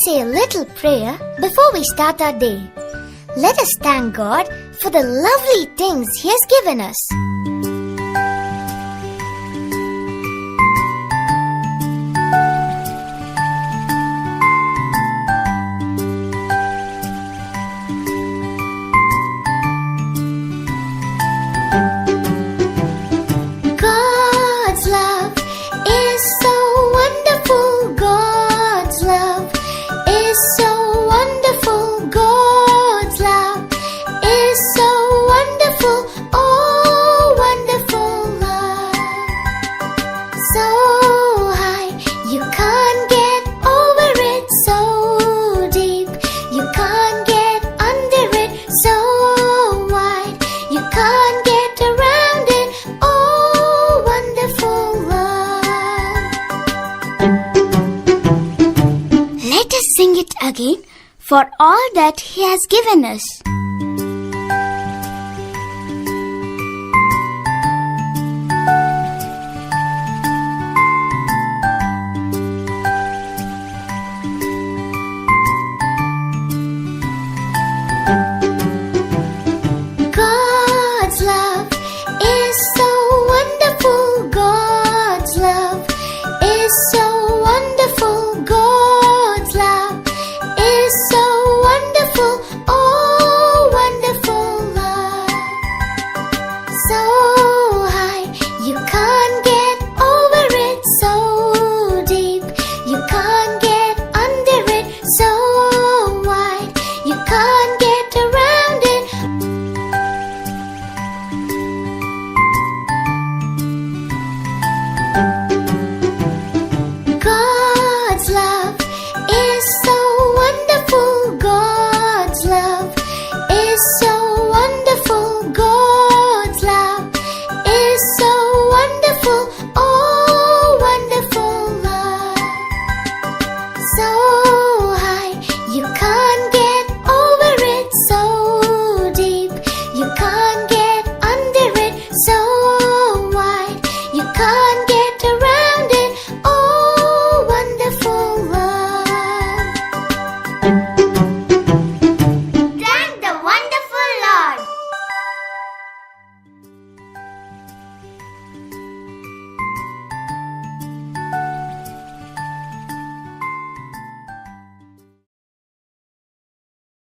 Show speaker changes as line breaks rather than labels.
Let's say a little prayer before we start our day. Let us thank God for the lovely things He has given us. God's love is so wonderful. God's love is so wonderful. God's love is so wonderful. Oh, wonderful love. So high, you can't get over it. So deep, you can't get under it. So wide, you can't get around it. Oh, wonderful love. Let us sing it again for all that He has given us.